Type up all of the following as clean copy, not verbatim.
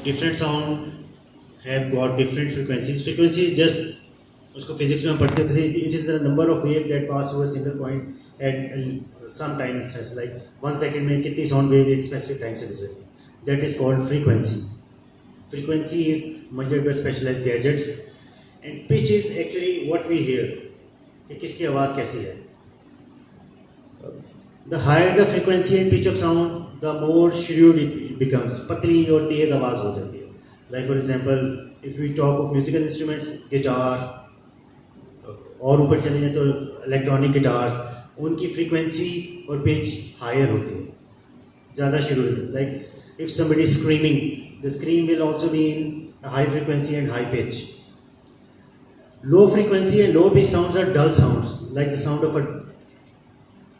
different sound have got different frequencies. Frequency is just उसको physics में हम पढ़ते थे. It is the number of wave that pass through a single point at some time instance. Like 1 second में कितनी sound wave एक specific time से गुजरेगी. That is called frequency. Frequency is measured by specialized gadgets, and pitch is actually what we hear. कि किसकी आवाज़ कैसी है. The higher the frequency and pitch of sound, the more shrewd it becomes. पतली और तेज आवाज़ हो जाती है. Like for example, if we talk of musical instruments, guitar, और ऊपर चले जाए तो electronic guitars, उनकी frequency और pitch higher होती है, ज़्यादा shrewd. Like if somebody is screaming, the scream will also be in a high frequency and high pitch. Low frequency and low pitch sounds are dull sounds, like the sound of a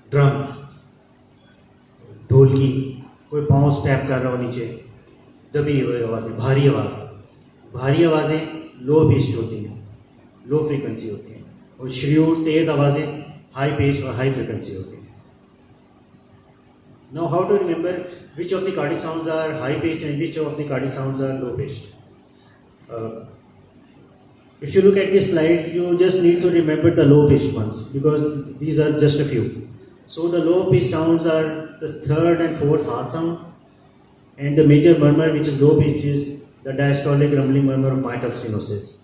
drum. ढोल की कोई पाँव step कर रहा हो नीचे, दबी हुई आवाज़ें, भारी आवाज़ें लो पिच्ड होती हैं, लो फ्रीक्वेंसी होती हैं, और श्रूड तेज़ आवाज़ें हाई पिच और हाई फ्रीक्वेंसी होती हैं. Now how to remember which of the cardiac sounds are high pitched and which of the cardiac sounds are low pitched? If you look at this slide, you just need to remember the low pitched ones because these are just a few. So the low pitched sounds are the third and fourth heart sound, and the major murmur which is low pitched is the diastolic rumbling murmur of mitral stenosis.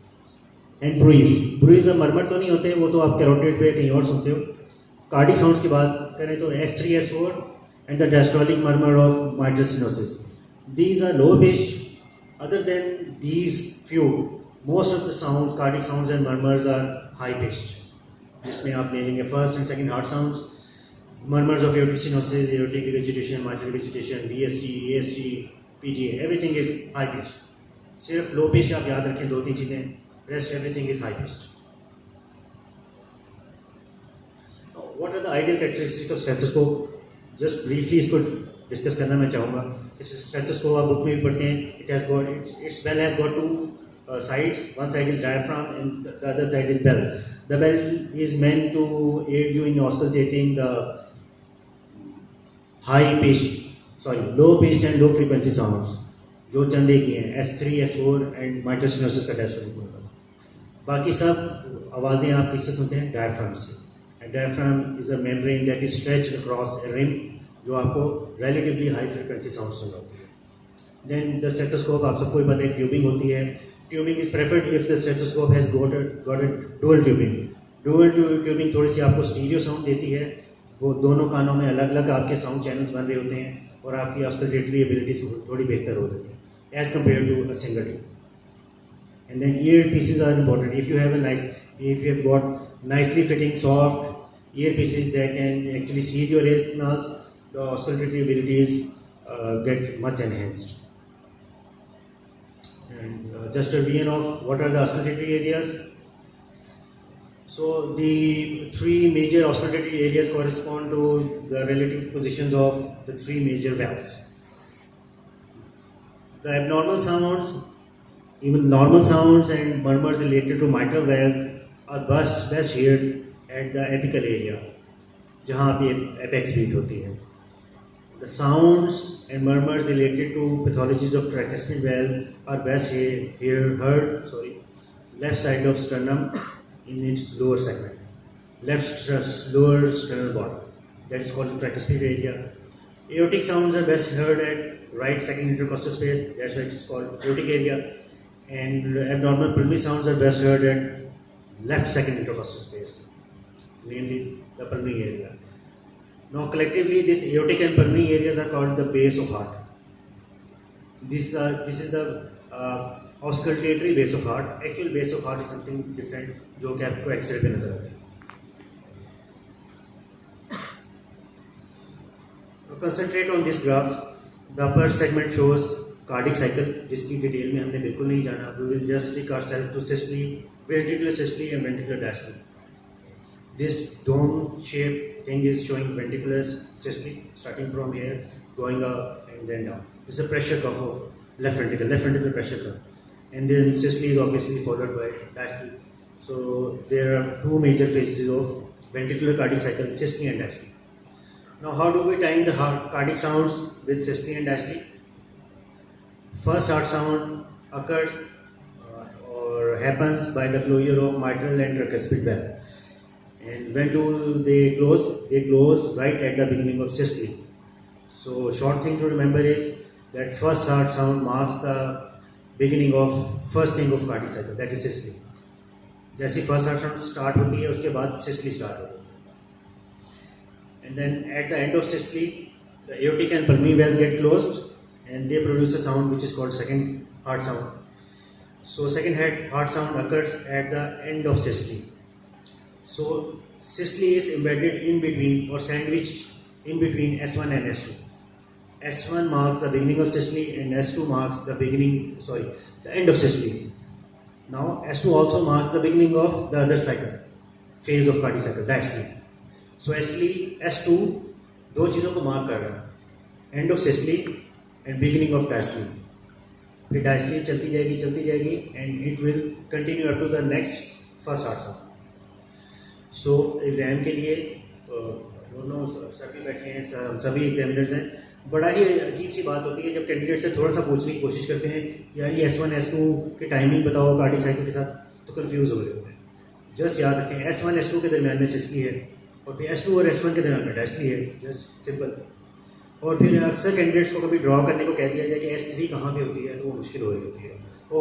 And bruise murmur तो नहीं होते, वो तो आप carotid पे कहीं और सुनते हो. कार्डिक साउंड्स की बात करें तो S3, S4 and the diastolic murmur of mitral stenosis. These are low pitched. Other than these few, most of the sounds, cardiac sounds and murmurs are high pitched. जिसमें आप ले लेंगे first and second heart sounds, murmurs of aortic stenosis, aortic regurgitation, mitral regurgitation, VST, AST, PTA, everything is high pitched. सिर्फ low pitched आप याद रखें 2-3 चीज़ें, rest everything is high pitched. Now, what are the ideal characteristics of stethoscope? Just briefly इसको discuss करना मैं चाहूँगा. Stethoscope आप बुक में भी पढ़ते हैं. Its bell has got two sides. One side is diaphragm and the other side is bell. The bell is meant to aid you in auscultating the low pitched and low frequency sounds जो चंदे की हैं, S3, S4 and mitral stenosis का diastolic murmur. बाकी सब आवाज़ें आप किससे सुनते हैं? डायफ्राम से. And diaphragm is a membrane that is stretched across a rim जो आपको relatively high frequency sounds सुनाती है. Then the stethoscope आप सबको पता है ट्यूबिंग होती है. Tubing is preferred if the stethoscope has got a dual tubing. Dual tubing थोड़ी सी आपको स्टीरियो साउंड देती है. वो दोनों कानों में अलग अलग आपके साउंड चैनल्स बन रहे होते हैं और आपकी ऑस्कल्टेटरी एबिलिटीज थोड़ी बेहतर हो जाती है as compare to a single tube. And then ear pieces are important. If you have got nicely fitting soft ear pieces that can actually seal your ear canals, the auscultatory abilities get much enhanced. And just a revision of what are the auscultatory areas. So the three major auscultatory areas correspond to the relative positions of the three major valves. The abnormal sounds, even normal sounds and murmurs related to mitral valve are best heard at the apical area, जहाँ पे apex beat होती है. The sounds and murmurs related to pathologies of tricuspid valve are best heard left side of sternum in its lower segment, lower sternal bottom. That is called the tricuspid area. Aortic sounds are best heard at right second intercostal space. That's why it's called aortic area. And abnormal pulmonary sounds are best heard at left second intercostal space, mainly the pulmonary area. Now collectively, these aortic and pulmonary areas are called the base of heart. This is the auscultatory base of heart. Actual base of heart is something different जो कि आपको x ray पे नजर आता है. Concentrate on this graph. The upper segment shows cardiac cycle, जिसकी detail में हमने बिल्कुल नहीं जाना. We will just stick ourselves to systole, ventricular systole and ventricular diastole. This dome shaped thing is showing ventricular systole, starting from here, going up and then down. This is a pressure curve of left ventricular pressure curve. And then systole is obviously followed by diastole. So there are two major phases of ventricular cardiac cycle, systole and diastole. Now how do we time the cardiac sounds with systole and diastole? First heart sound occurs or happens by the closure of mitral and tricuspid valve. And when do they close? They close right at the beginning of systole. So short thing to remember is that first heart sound marks the beginning of first thing of cardiac cycle, that is systole. जैसे first heart sound start होती है उसके बाद systole start होती है, and then at the end of systole the aortic and pulmonary valves get closed and they produce a sound which is called second heart sound. So second heart sound occurs at the end of systole. So systole is embedded in between or sandwiched in between S1 and S2. S1 marks the beginning of systole and S2 marks the end of systole. Now S2 also marks the beginning of the other cycle, phase of cardiac cycle, diastole. So S2 दो चीज़ों को mark कर रहा है, end of systole and beginning of diastole. फिर diastole चलती जाएगी and it will continue up to the next first heart sound. So exam के लिए दोनों सभी बैठे हैं, सभी एग्जामिनर्स हैं. बड़ा ही अजीब सी बात होती है जब कैंडिडेट से थोड़ा सा पूछने की कोशिश करते हैं कि यार ये S1 S2 के टाइमिंग बताओ कार्डियक साइकिल के साथ, तो कंफ्यूज हो रहे होते हैं. जस्ट याद रखें S1 S2 के दरमियान में सिस्टली है और फिर S2 और S1 के दरमियान में डायस्टली है, जस्ट सिंपल. और फिर अक्सर कैंडिडेट्स को कभी ड्रॉ करने को कह दिया जाए कि S3 कहाँ पे होती है, तो वो मुश्किल हो रही होती है.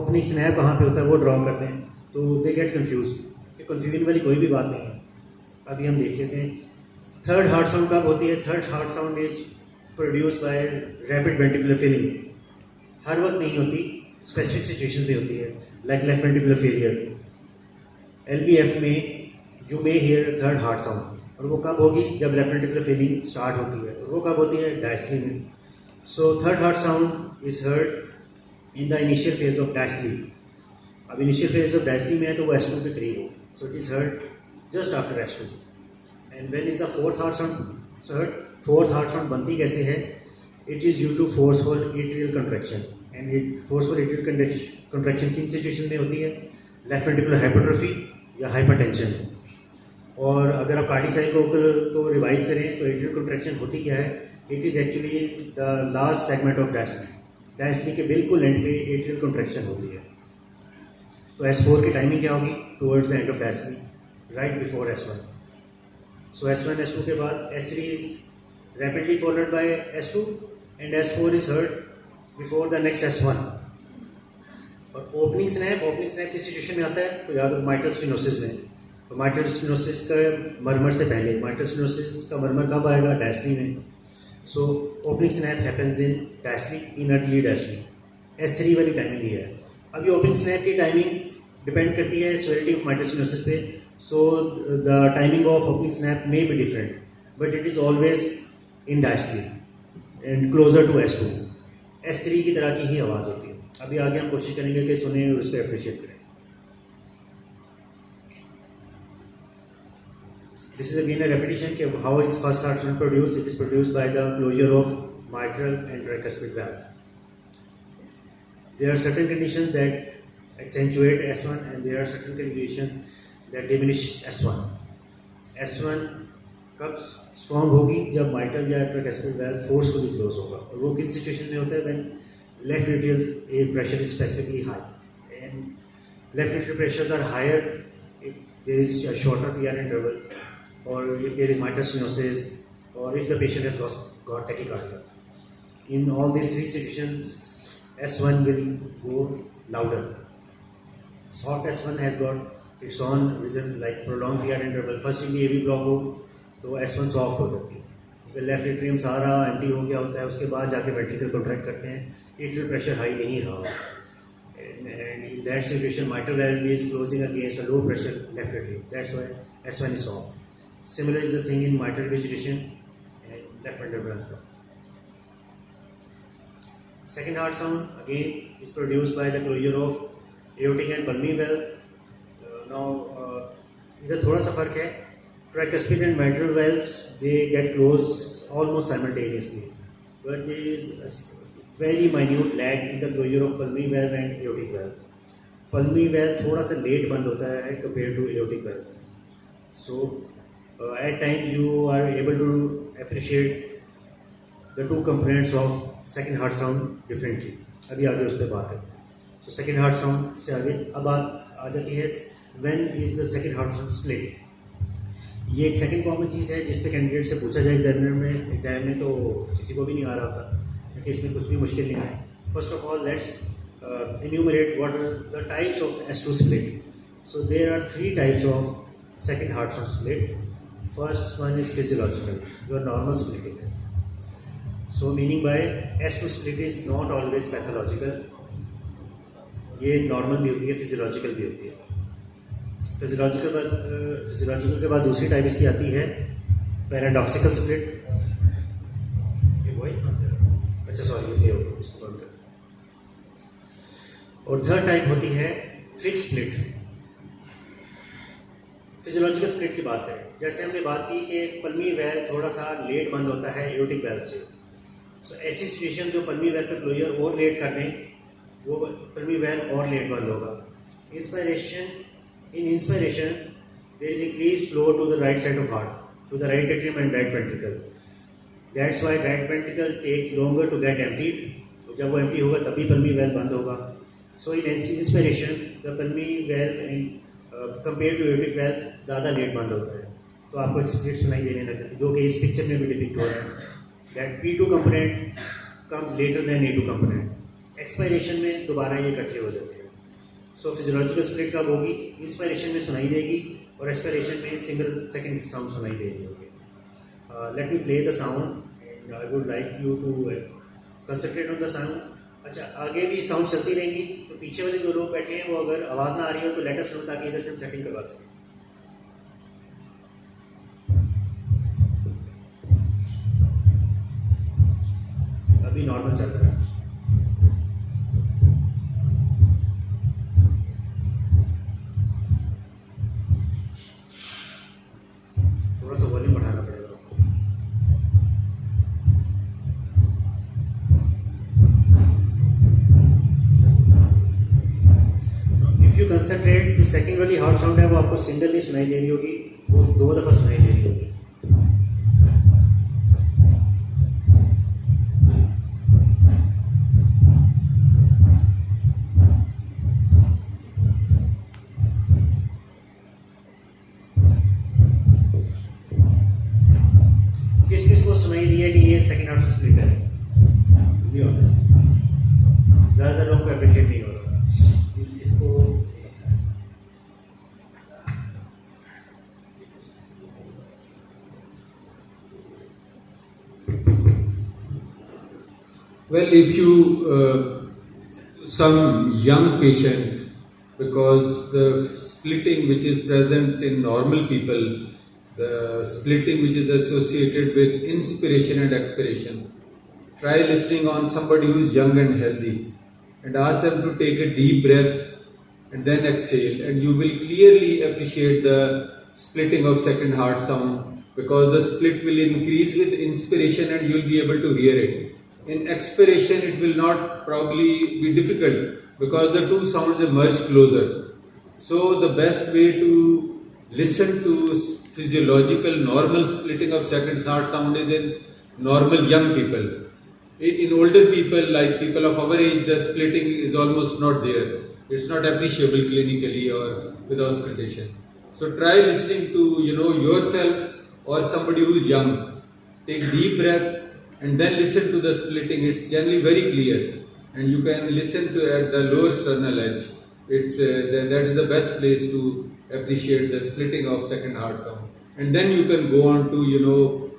ओपनिंग स्नैप कहाँ पे होता है वो ड्रॉ करते हैं, तो दे गेट कन्फ्यूज. कन्फ्यूजन वाली कोई भी बात नहीं है. अभी हम देख लेते हैं थर्ड हार्ट साउंड कब होती है. Third heart sound is produce by rapid ventricular filling. हर वक्त नहीं होती, स्पेसिफिक सिचुएशंस में होती है, like left ventricular failure. LVF में you may hear third heart sound, और वो कब होगी जब लेफ्ट वेंट्रिकुलर फीलिंग स्टार्ट होती है, और वो कब होती है डायस्टली में. So third heart sound is heard in the initial phase of diastole. अब इनिशियल फेज ऑफ डायस्टली में है तो वो S2 के करीब होगी, so it is heard just after S2. And when is the fourth heart sound heard. Fourth heart sound बनती कैसे है? It is due to forceful atrial contraction. And forceful atrial contraction किन सिचुएशन में होती है? लेफ्ट वेंट्रिकुलर हाइपरट्रोफी या hypertension. और अगर आप कार्डियक साइकिल को रिवाइज करें तो एट्रियल कंट्रैक्शन होती क्या है? It is actually the last segment of diastole. Diastole के बिल्कुल एंड पे एट्रियल कंट्रैक्शन होती है. तो S4 की टाइमिंग क्या होगी? Towards the end of diastole, right before S1. So S1 S2 के बाद S3 is rapidly followed by S2 and S4 is heard before the next S1. और ओपनिंग स्नैप किस सिचुएशन में आता है? तो या तो माइट्रल स्टेनोसिस में. तो माइट्रल स्टेनोसिस का मरमर से पहले, माइट्रल स्टेनोसिस का मरमर कब आएगा? डायस्टली में. So opening snap happens in diastole, in early diastole. S3 वाली टाइमिंग ही है. अब ये ओपनिंग स्नैप की टाइमिंग डिपेंड करती है सेवेरिटी ऑफ माइट्रल स्टेनोसिस पे. So the timing of opening snap may be different, but it is always in diastole and closer to S2. S3 की तरह की ही आवाज़ होती है. अभी आगे हम कोशिश करेंगे कि सुने और उसको अप्रिशिएट करें. This is again a repetition कि how is first heart sound produce. It is produce by the closure of mitral and tricuspid valve. There are certain conditions that accentuate S1 and there are certain conditions that diminish S1. S1 कब strong होगी? जब mitral या tricuspid valve forcefully close होगा. और वो किन situation में होता है? When left atrial air pressure is specifically high, and left atrial pressures are higher if there is a shorter PR interval, और if there is mitral stenosis, और if the patient has got tachycardia. In all these three situations S1 will go louder. Soft S1 has got its own reasons like prolonged PR interval. First degree AV block हो तो S1 soft हो जाती है. फिर left atrium सारा empty हो गया होता है, उसके बाद जाके वेंट्रिकल कॉन्ट्रैक्ट करते हैं, एट्रियल प्रेशर हाई नहीं रहा, and in that situation mitral valve is closing against a low pressure left atrium. That's why S1 is soft. Similar is the thing in mitral regurgitation and left ventricular block. Second heart sound again is produced by the closure of aortic and pulmonary valve. Now इधर थोड़ा सा फर्क है. Tricuspid and mitral valves, they get closed almost simultaneously, but there is a very minute lag in the closure of pulmonary valve and aortic valve. Pulmonary valve थोड़ा सा late बंद होता है compared to aortic valve. So at times you are able to appreciate the two components of second heart sound differently. अभी आगे उस पर बात करते हैं। तो सेकेंड हार्ट साउंड से आगे अब बात आ जाती है when is the second heart sound split. ये एक सेकंड कॉमन चीज़ है जिस पे कैंडिडेट से पूछा जाए एग्जाम में तो किसी को भी नहीं आ रहा होता, क्योंकि इसमें कुछ भी मुश्किल नहीं है। First of all let's enumerate what are the types of S2 split. So there are 3 types of second heart sound split. First one is physiological, जो normal splitting है. So meaning by S2 split is not always pathological. ये normal भी होती है, physiological भी होती है. Physiological के बाद दूसरी टाइप इसकी आती है पैराडॉक्सिकल स्प्लिट। ये वॉइस कहाँ से है? अच्छा सॉरी, ये हो इसको बंद कर। और थर्ड टाइप होती है फिक्स स्प्लिट। फिजियोलॉजिकल स्प्लिट की बात करें, जैसे हमने बात की कि पल्मी वेल थोड़ा सा लेट बंद होता है एओर्टिक वेल से। सो ऐसी सिचुएशन जो पल्मी वेल का क्लोजर और लेट कर दें, वो पल्मी वेल और लेट बंद होगा। In inspiration, there is increased flow to the right side of heart, to the right atrium and right ventricle. That's why right ventricle takes longer to get emptied. तो जब वो empty होगा तभी pulmonary valve बंद होगा. So in inspiration, the pulmonary valve and compared to aortic valve ज़्यादा late बंद होता है, तो आपको एक स्प्लिट सुनाई देने लगती है, जो कि इस पिक्चर में भी डिपिक्ट हो रहा है. That P2 component comes later than A2 component. Expiration में दोबारा ये इकट्ठे हो जाते हैं. सो फिजियोलॉजिकल स्प्लिट कब होगी? इंस्पायरेशन में सुनाई देगी और एक्सपायरेशन में सिंगल सेकंड साउंड सुनाई देगी होगी. Let me play the sound and I would like you to concentrate on the sound. अच्छा, आगे भी साउंड चलती रहेंगी, तो पीछे वाले जो लोग बैठे हैं वो अगर आवाज़ ना आ रही हो तो लेट अस नो, ताकि इधर से हम सेटिंग करवा सकें. अभी नॉर्मल चल रहा है. थोड़ा सा वॉल्यूम बढ़ाना पड़ेगा. इफ़ यू कंसंट्रेट, जो सेकंड वाली हार्ट साउंड है वो आपको सिंगल नहीं सुनाई दे रही होगी, वो 2 दफ़ा सुनाई दे रही होगी. किस किस को सुनाई दी है कि ये सेकंड हार्ट स्प्लिट है? बी ऑनेस्ट, ज़्यादातर लोगों को अप्रिशिएट नहीं हो रहा इसको. Well, if you some young patient, because the splitting which is present in normal people, the splitting which is associated with inspiration and expiration, try listening on somebody who is young and healthy and ask them to take a deep breath and then exhale, and you will clearly appreciate the splitting of second heart sound, because the split will increase with inspiration and you will be able to hear it. In expiration it will not probably be difficult because the two sounds emerge closer. So the best way to listen to physiological normal splitting of second heart sound is in normal young people. In older people, like people of our age, the splitting is almost not there. It's not appreciable clinically or with auscultation. So try listening to yourself or somebody who is young. Take deep breath and then listen to the splitting. It's generally very clear, and you can listen to at the lower sternal edge. It's that is the best place to appreciate the splitting of second heart sound, and then you can go on to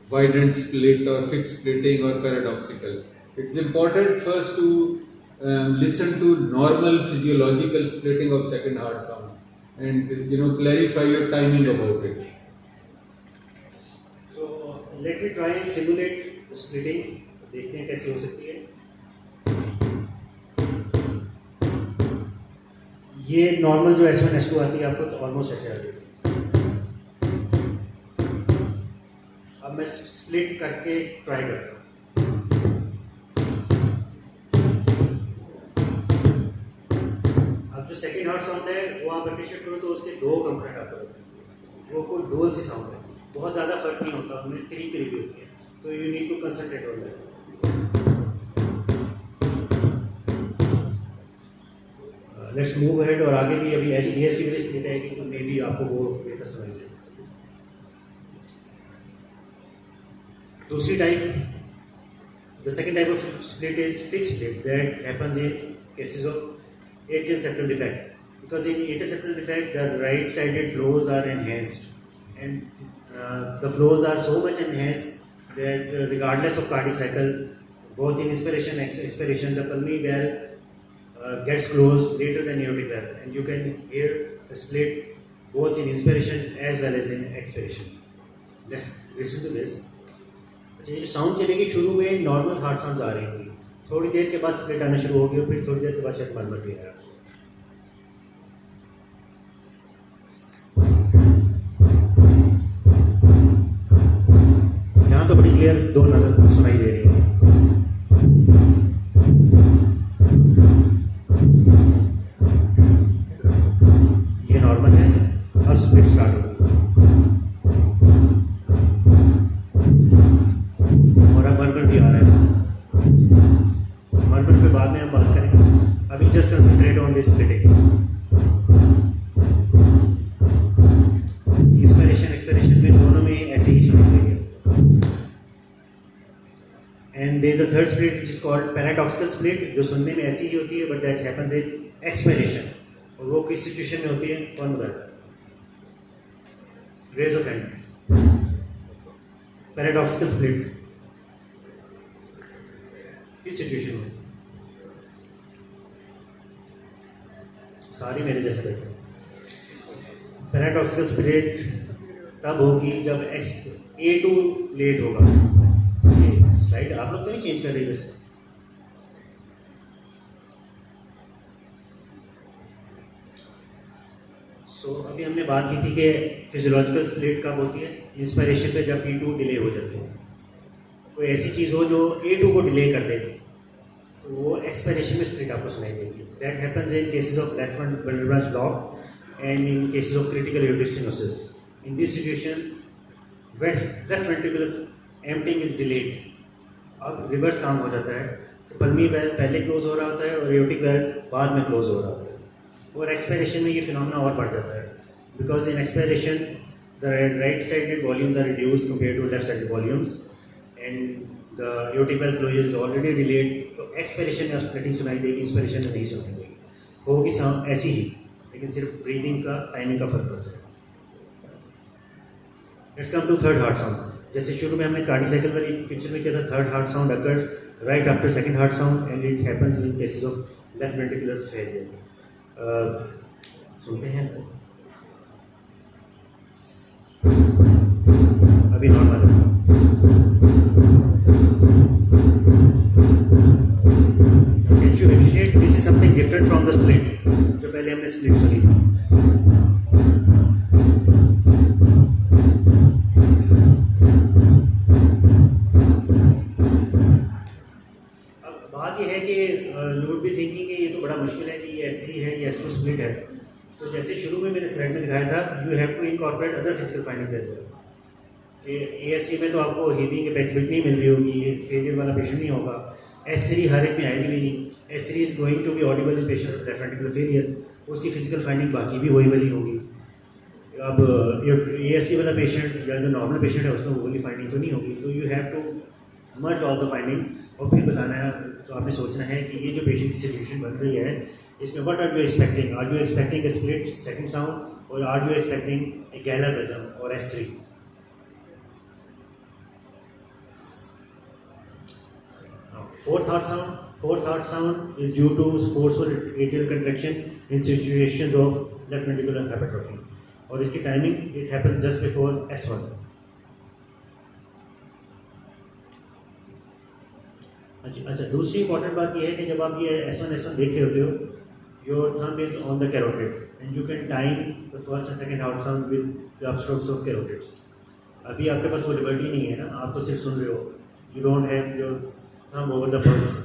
widened split or fixed splitting or paradoxical. It's important first to listen to normal physiological splitting of second heart sound, and clarify your timing about it. So let me try and simulate the splitting. देखते हैं कैसे हो सकती है. ये normal जो S1 S2 आती है आपको तो ऑलमोस्ट ऐसे आ जाएगी. अब मैं स्प्लिट करके ट्राई करता हूँ. अब जो सेकेंड हार्ट साउंड है वो आप अप्रिशिएट करो तो उसके 2 कंपोनेंट आपको लगते हैं. वो कोई डोल सी साउंड है, बहुत ज़्यादा फर्क नहीं होता, उनमें करीब करीब होती है. तो you need to concentrate on that. Let's move ahead, और आगे भी अभी ऐसी EST वाली स्प्लिट आएगी तो मे बी आपको वो बेहतर सुनाई दे। दूसरी type, the second type of split is fix split that happens in cases of atrial septal defect, because in atrial septal defect the right sided flows are enhanced, and the flows are so much enhanced that regardless of cardiac cycle, both in inspiration and expiration, the pulmonary valve gets closed later than aortic valve, and you can hear a split both in inspiration as well as in expiration. Let's listen to this. अच्छा, ये जो sound चलेगी शुरू में normal heart sound आ रही होंगी, थोड़ी देर के बाद स्प्लिट आना शुरू होगी और फिर थोड़ी देर के बाद शायद मरमर भी आएगा। यहाँ तो बड़ी क्लियर दो नजर सुनाई दे रही है। ये नॉर्मल है, अब स्प्लिट स्टार्ट होगी और अब मरमर भी आ रहा है। मरमर पे बाद में हम बात करेंगे, अभी just concentrate on this splitting. Inspiration expiration में दोनों में ऐसे ही सुनाई देगी। And there is a third split which is called paradoxical split, जो सुनने में ऐसी ही होती है but that happens in expiration. और वो किस सिचुएशन में होती है, कौन बताता है? Raise of hands. Paradoxical split किस सिचुएशन में? सारी मेरे जैसे बैठे। पैराडॉक्सिकल स्प्लिट तब होगी जब A2 लेट होगा। ये स्लाइड आप लोग तो नहीं चेंज कर रहे वैसे? अभी हमने बात की थी कि फिजियोलॉजिकल स्प्लिट कब होती है, इंस्पिरेशन पे जब P2 डिले हो जाते हैं। कोई ऐसी चीज़ हो जो A2 को डिले कर दे तो वो एक्सपायरेशन में स्प्लिट आपको सुनाई देगी। That happens in cases of left front bundle block and in cases of critical aortic stenosis. In this situations left ventricular emptying is delayed. अब रिवर्स काम हो जाता है, तो पल्मोनरी वेल्व पहले क्लोज हो रहा होता है और एओर्टिक वेल्व बाद में क्लोज हो रहा होता है। और एक्सपायरेशन में ये फिनोमेना और बढ़ जाता है, because in expiration the right sided volumes are reduce compare to left sided volumes and the aortic valve closure is already delayed. तो एक्सपायरेशन में स्प्लिटिंग सुनाई देगी, इंस्पिरेशन में नहीं सुनाई देगी। होगी साउंड ऐसी ही, लेकिन सिर्फ ब्रीदिंग का टाइमिंग का फर्क पड़ जाएगा। Let's come to third heart sound. जैसे शुरू में हमने कार्डियक साइकिल वाली पिक्चर में किया था, third heart sound occurs right after second heart sound and it happens in cases of left ventricular failure. सुनते हैं इसको, अभी नॉर्मल है। Can you appreciate this is something different from the split जो पहले हमने स्प्लिट सुनी थी। अब बात यह है कि you would be thinking कि ये तो बड़ा मुश्किल है कि ये S3 है, ये S2 स्प्लिट है। तो जैसे शुरू में मैंने स्लाइड में दिखाया था, you have to incorporate other physical findings as well। ASD में तो आपको हीविंग एपेक्स नहीं मिल रही होगी, ये फेलियर वाला पेशेंट नहीं होगा। S3 हर एक में आएगी भी नहीं। S3 is going to be audible in patient with left ventricular failure, उसकी फिजिकल फाइंडिंग बाकी भी वही वाली होगी। अब ASD वाला पेशेंट या जो नॉर्मल पेशेंट है उसमें वो वाली फाइंडिंग तो नहीं होगी। तो you have to merge all the findings और फिर बताना है। तो आपने सोचना है कि ये जो पेशेंट की सिचुएशन बन रही है इसमें what are you expecting? Are you expecting a split second sound और are you expecting a gallop rhythm और S3? Fourth heart sound is due to forceful atrial contraction in situations of left ventricular hypertrophy, और इसकी timing it happens just before S1। अच्छा, दूसरी important बात यह है कि जब आप ये S1 देख रहे होते हो, your thumb is on the carotid and you can time the first and second heart sound with the upstrokes of carotids। अभी आपके पास वो लिबर्टी नहीं है ना, आप तो सिर्फ सुन रहे हो, you don't have your thumb over the pulse।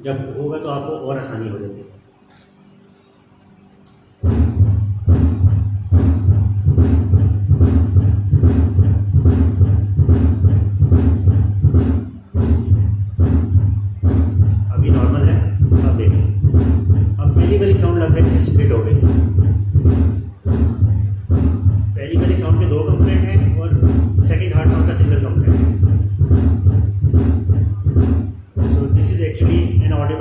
जब होगा तो आपको और आसानी हो जाती है। अभी नॉर्मल है, अब देखिए, अब पहली वाली साउंड लग रही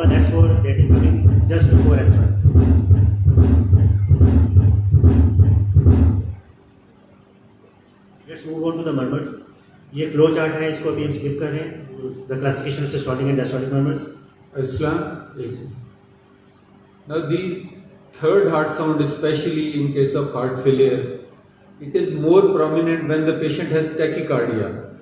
R1 S4 that is coming just before S1. Let's move on to the murmurs. ये फ्लो चार्ट है, इसको अभी हम स्किप कर रहे हैं. The classification of systolic and diastolic murmurs. Islam is. Now these third heart sound, especially in case of heart failure, it is more prominent when the patient has tachycardia.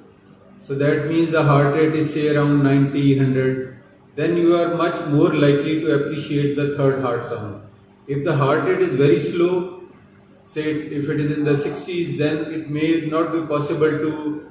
So that means the heart rate is say around 90, 100. Then you are much more likely to appreciate the third heart sound. If the heart rate is very slow, say if it is in the 60s, then it may not be possible to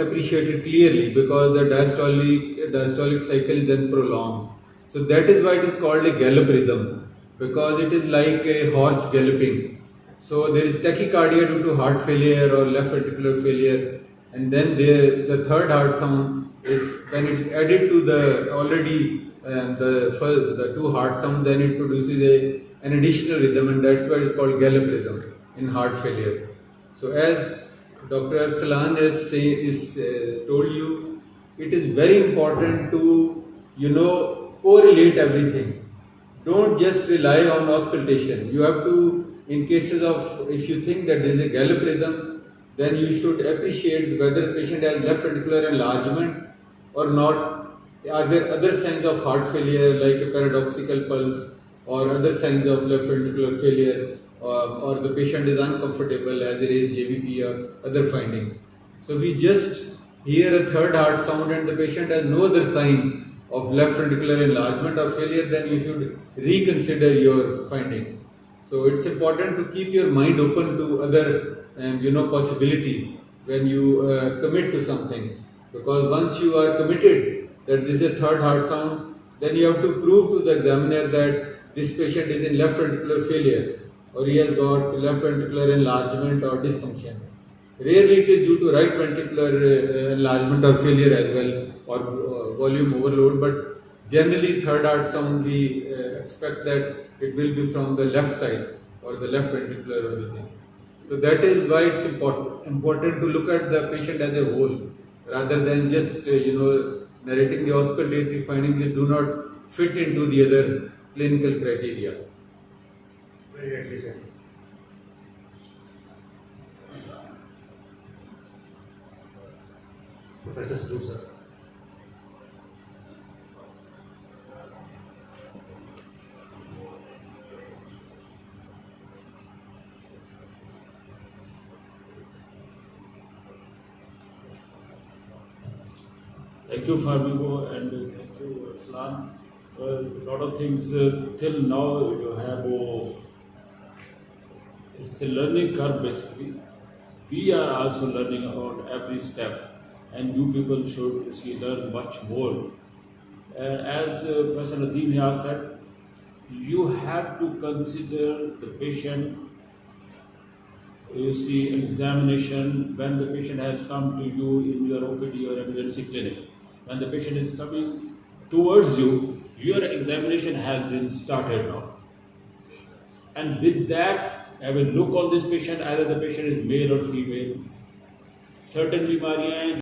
appreciate it clearly because the diastolic cycle is then prolonged. So that is why it is called a gallop rhythm, because it is like a horse galloping. So there is tachycardia due to heart failure or left ventricular failure, and then the third heart sound, when it's added to the already the two heart sound, then it produces an additional rhythm, and that's why it's called gallop rhythm in heart failure. So as Dr. Arsalan has told you, it is very important to correlate everything. Don't just rely on auscultation. You have to, in cases of, if you think that there is a gallop rhythm, then you should appreciate whether the patient has left ventricular enlargement or not. Are there other signs of heart failure like a paradoxical pulse or other signs of left ventricular failure, or the patient is uncomfortable, has a raised JVP or other findings. So if we just hear a third heart sound and the patient has no other sign of left ventricular enlargement or failure, then you should reconsider your finding. So it's important to keep your mind open to other possibilities when you commit to something, because once you are committed that this is a third heart sound, then you have to prove to the examiner that this patient is in left ventricular failure or he has got left ventricular enlargement or dysfunction. Rarely it is due to right ventricular enlargement or failure as well, or volume overload, but generally third heart sound we expect that it will be from the left side or the left ventricular or anything. So that is why it's important to look at the patient as a whole rather than just narrating the auscultatory findings that do not fit into the other clinical criteria. Very rightly said. Professor Stoor, sir. Thank you, Farmigo, and thank you, Aslan. A lot of things till now you have. It's a learning curve basically. We are also learning about every step, and you people should learn much more. As Professor Nadeem has said, you have to consider the patient. You see, examination when the patient has come to you in your OPD or emergency clinic. When the patient is coming towards you, your examination has been started now. And with that, I will look on this patient, either the patient is male or female. Certain बीमारियां